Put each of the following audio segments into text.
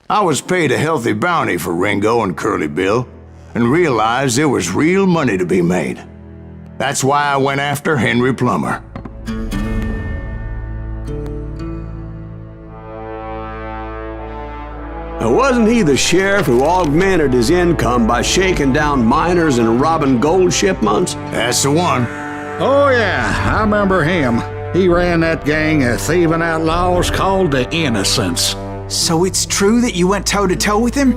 I was paid a healthy bounty for Ringo and Curly Bill, and realized there was real money to be made. That's why I went after Henry Plummer. Now, wasn't he the sheriff who augmented his income by shaking down miners and robbing gold shipments? That's the one. Oh yeah, I remember him. He ran that gang of thieving outlaws called the Innocents. So it's true that you went toe-to-toe with him?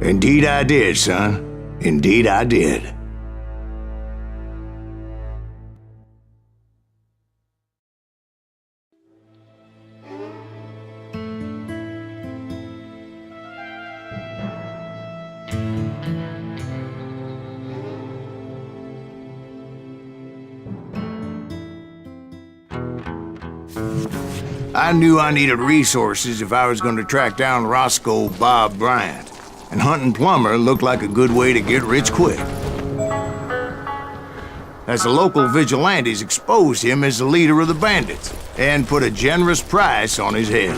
Indeed I did, son. Indeed I did. I knew I needed resources if I was going to track down Roscoe Bob Bryant, and hunting Plummer looked like a good way to get rich quick. As the local vigilantes exposed him as the leader of the bandits, and put a generous price on his head.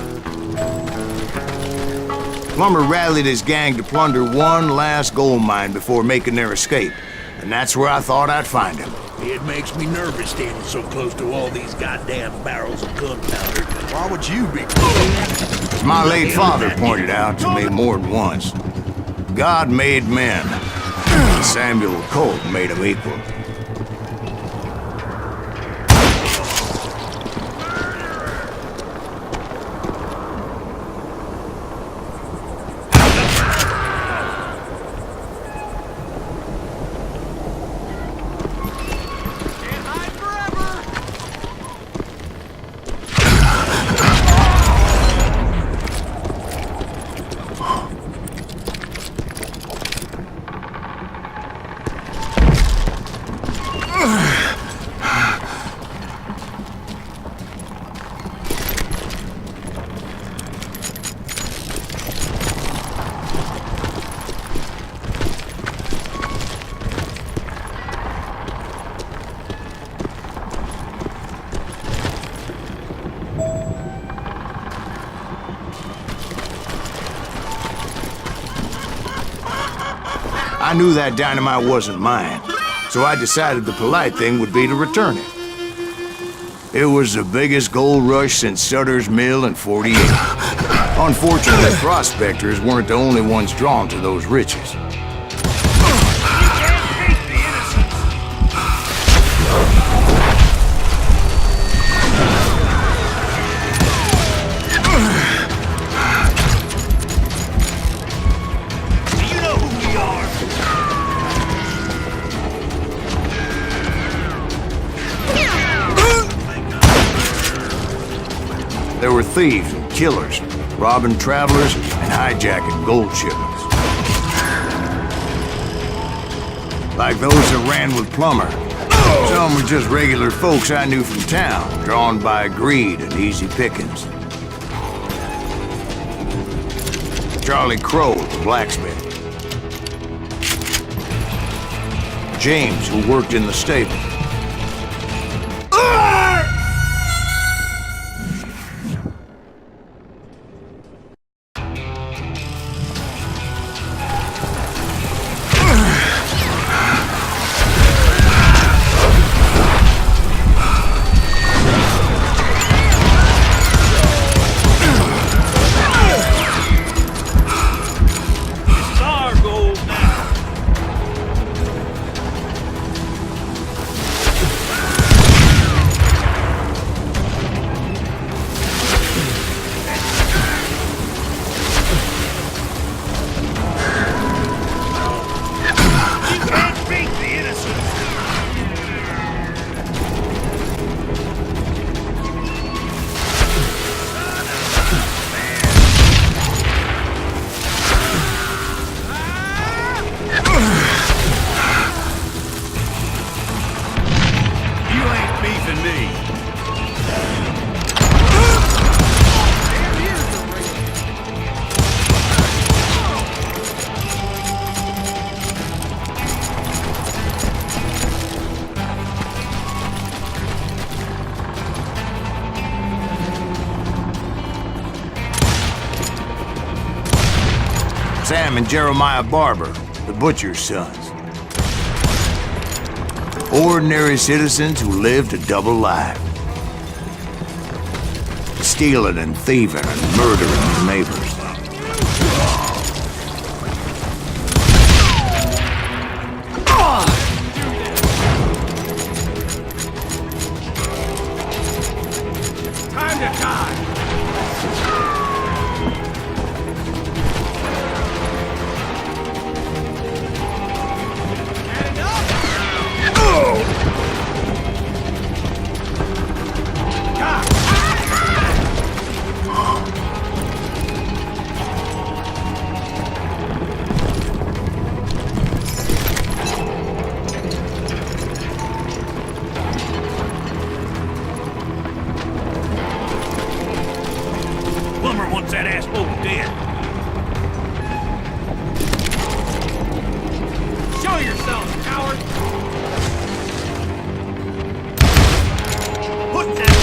Plummer rallied his gang to plunder one last gold mine before making their escape, and that's where I thought I'd find him. It makes me nervous standing so close to all these goddamn barrels of gunpowder. Why would you be? As my late father pointed out to me more than once, God made men, and Samuel Colt made them equal. I knew that dynamite wasn't mine, so I decided the polite thing would be to return it. It was the biggest gold rush since Sutter's Mill in '48. Unfortunately, prospectors weren't the only ones drawn to those riches. There were thieves and killers, robbing travelers and hijacking gold shipments. Like those that ran with Plummer. Some were just regular folks I knew from town, drawn by greed and easy pickings. Charlie Crow, the blacksmith. James, who worked in the stable. Sam and Jeremiah Barber, the butcher's sons. Ordinary citizens who lived a double life. Stealing and thieving and murdering their neighbors. Time to die! Plumber wants that asshole dead. Show yourself, coward! Put that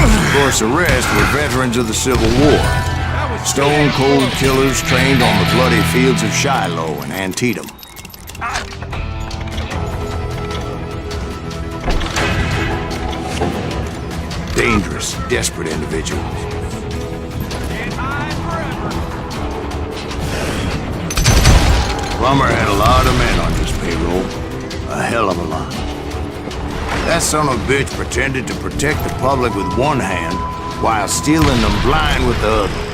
Of course, the rest were veterans of the Civil War. Stone-cold killers trained on the bloody fields of Shiloh and Antietam. Dangerous, desperate individuals. Plummer had a lot of men on his payroll. A hell of a lot. That son of a bitch pretended to protect the public with one hand while stealing them blind with the other.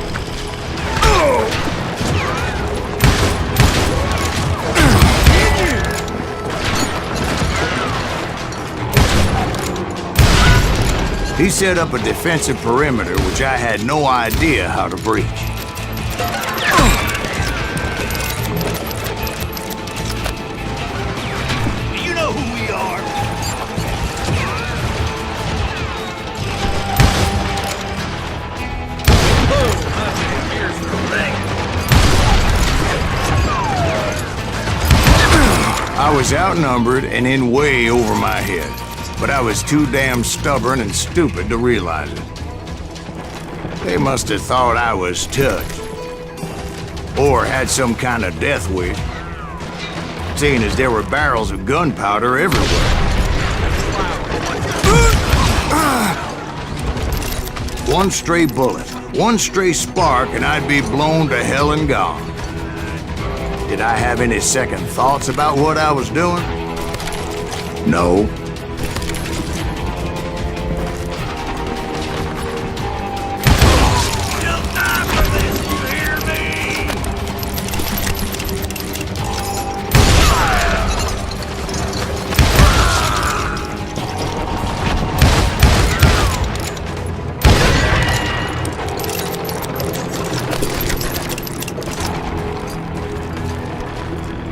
He set up a defensive perimeter which I had no idea how to breach. Do you know who we are? I was outnumbered and in way over my head, but I was too damn stubborn and stupid to realize it. They must have thought I was touched, or had some kind of death wish, seeing as there were barrels of gunpowder everywhere. One stray bullet, one stray spark, and I'd be blown to hell and gone. Did I have any second thoughts about what I was doing? No.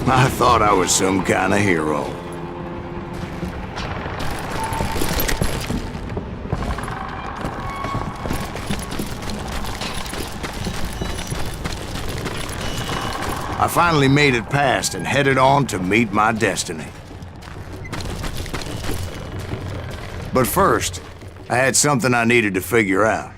I thought I was some kind of hero. I finally made it past and headed on to meet my destiny. But first, I had something I needed to figure out.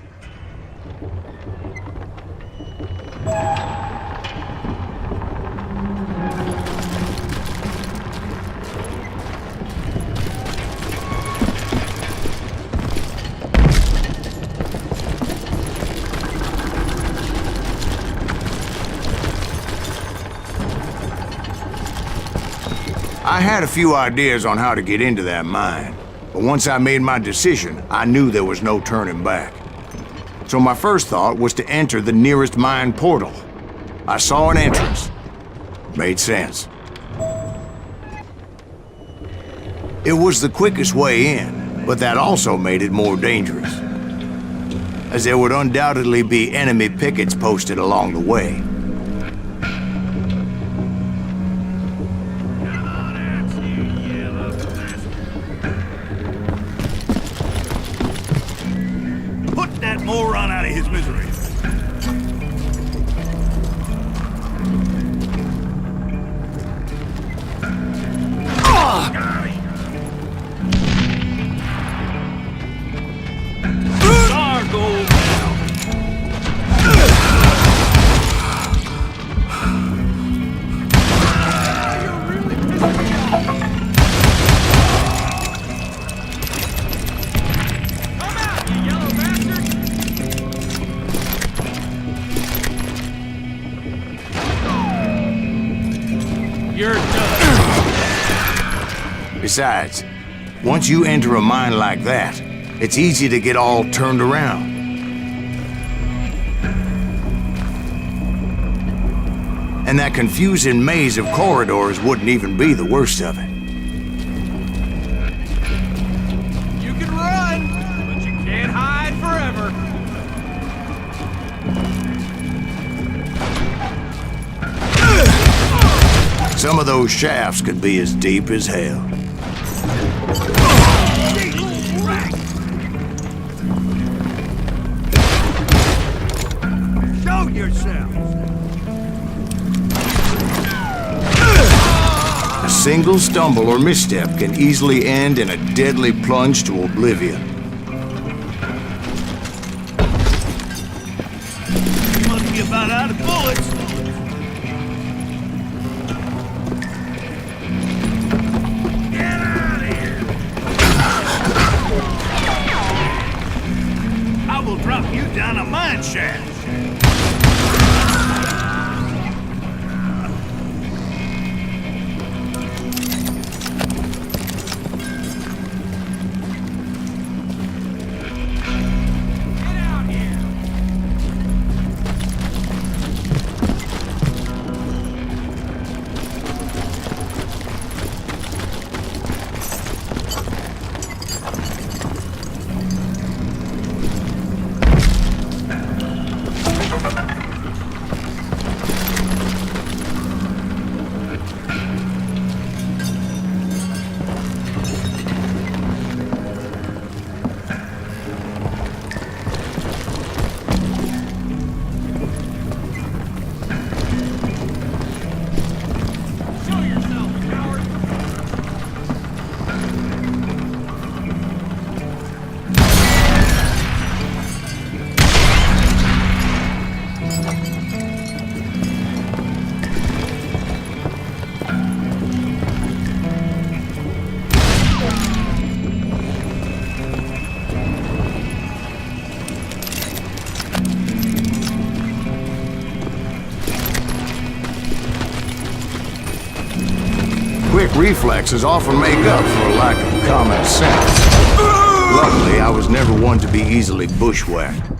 I had a few ideas on how to get into that mine, but once I made my decision, I knew there was no turning back. So my first thought was to enter the nearest mine portal. I saw an entrance. Made sense. It was the quickest way in, but that also made it more dangerous, as there would undoubtedly be enemy pickets posted along the way. Moron out of his misery. Star gold medal. You're done. Besides, once you enter a mine like that, it's easy to get all turned around. And that confusing maze of corridors wouldn't even be the worst of it. You can run, but you can't hide forever. Some of those shafts could be as deep as hell. Show yourself. A single stumble or misstep can easily end in a deadly plunge to oblivion. You must be about out of bullets. Get out of here. I will drop you down a mine shaft. Quick reflexes often make up for a lack of common sense. Luckily, I was never one to be easily bushwhacked.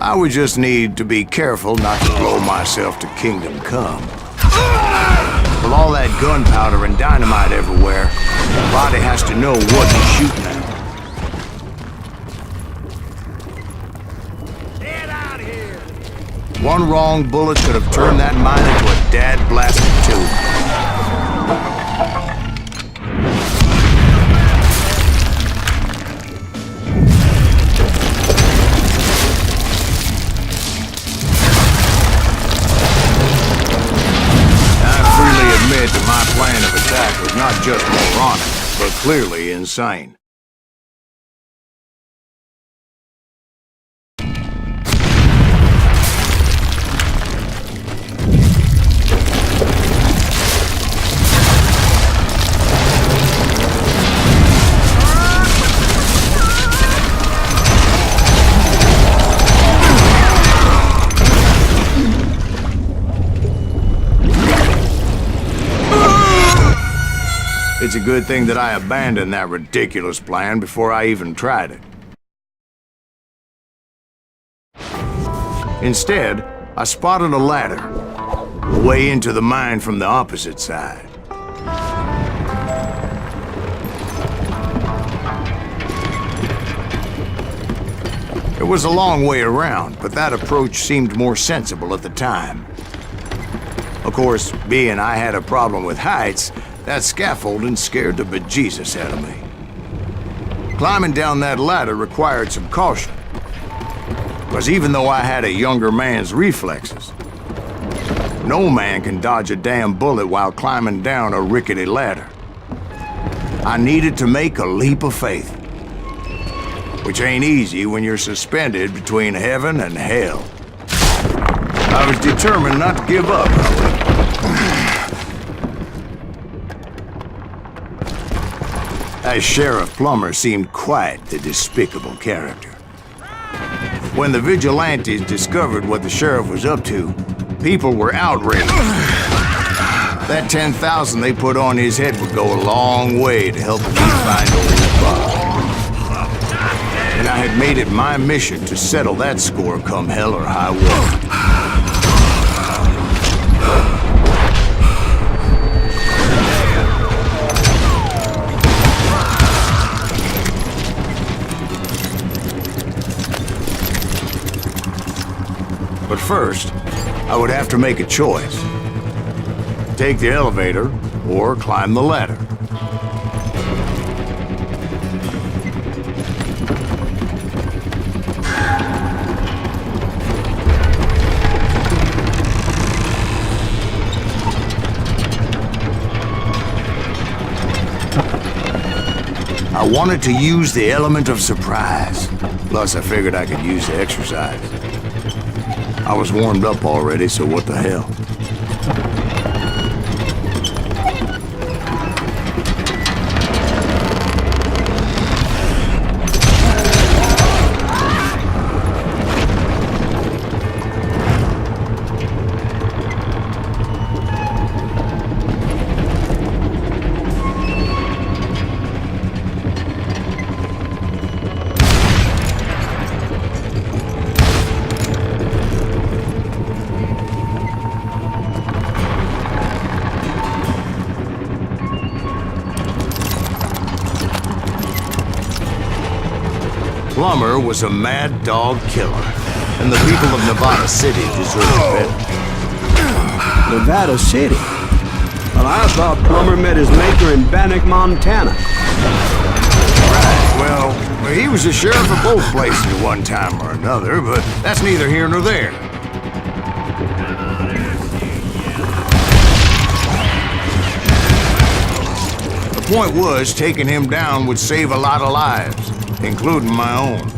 I would just need to be careful not to blow myself to kingdom come. With all that gunpowder and dynamite everywhere, the body has to know what he's shooting at. Get out of here. One wrong bullet could have turned that mine into a dad-blasted tube. My plan of attack was not just moronic, but clearly insane. It's a good thing that I abandoned that ridiculous plan before I even tried it. Instead, I spotted a ladder, a way into the mine from the opposite side. It was a long way around, but that approach seemed more sensible at the time. Of course, being I had a problem with heights, that scaffolding scared the bejesus out of me. Climbing down that ladder required some caution, because even though I had a younger man's reflexes, no man can dodge a damn bullet while climbing down a rickety ladder. I needed to make a leap of faith. which ain't easy when you're suspended between heaven and hell. I was determined not to give up, however. As Sheriff Plummer seemed quite the despicable character. When the vigilantes discovered what the sheriff was up to, people were outraged. That 10,000 they put on his head would go a long way to helping me find old Bob. And I had made it my mission to settle that score come hell or high water. But first, I would have to make a choice. Take the elevator or climb the ladder. I wanted to use the element of surprise. Plus, I figured I could use the exercise. I was warmed up already, so what the hell? Plummer was a mad dog killer, and the people of Nevada City deserved better. Nevada City? Well, I thought Plummer met his maker in Bannock, Montana. Right, well, he was the sheriff of both places at one time or another, but that's neither here nor there. The point was, taking him down would save a lot of lives, including my own.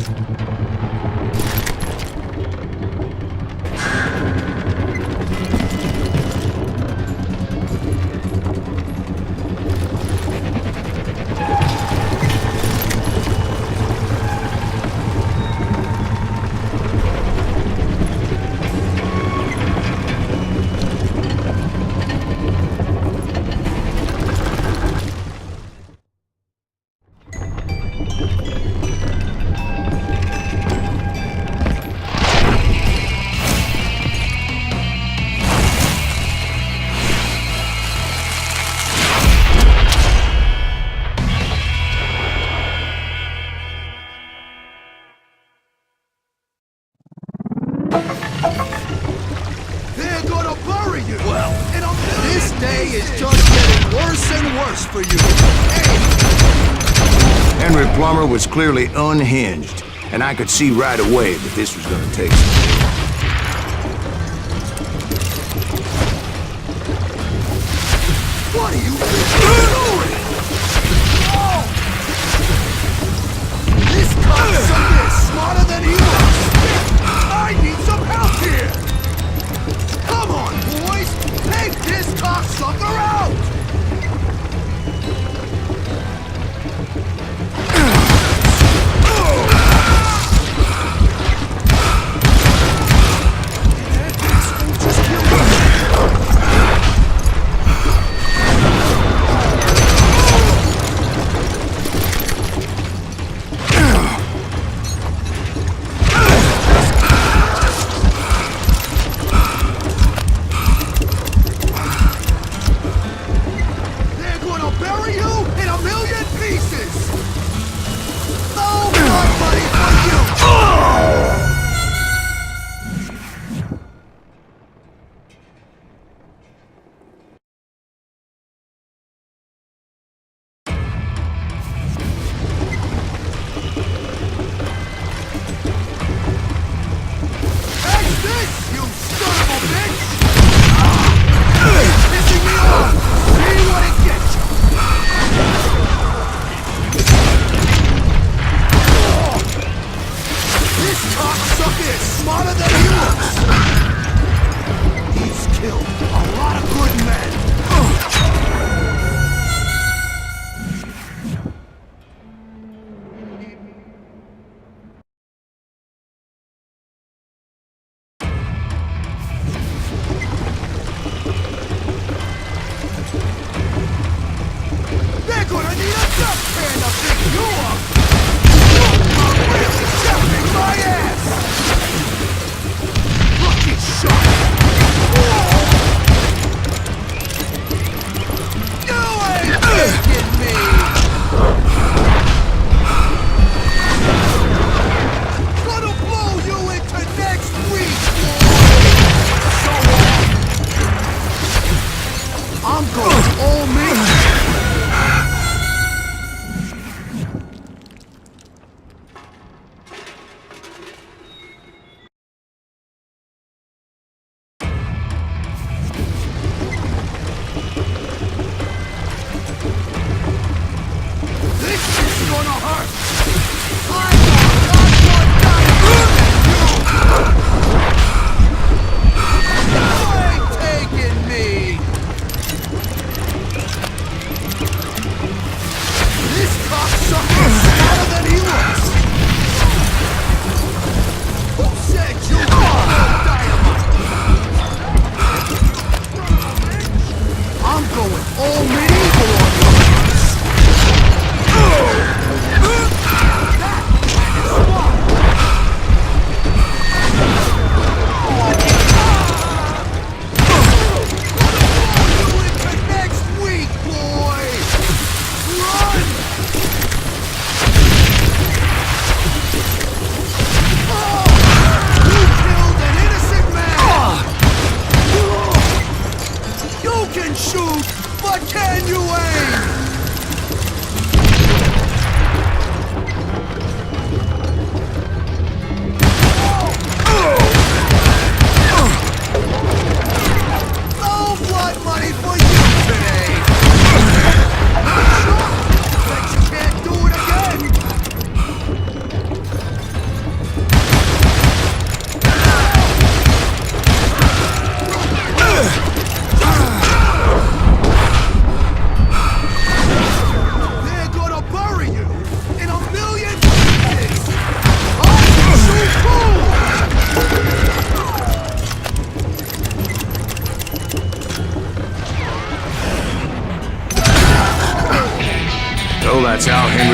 They're gonna bury you! Well, this day is just getting worse and worse for you! Hey! Henry Plummer was clearly unhinged, and I could see right away that this was gonna take some. What are you doing? Oh! This cocksucker is smarter than he was! I need some help here! Come on, boys! Take this cocksucker out!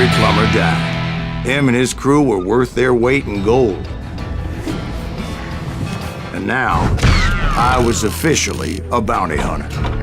legendary plumber died. Him and his crew were worth their weight in gold. And now, I was officially a bounty hunter.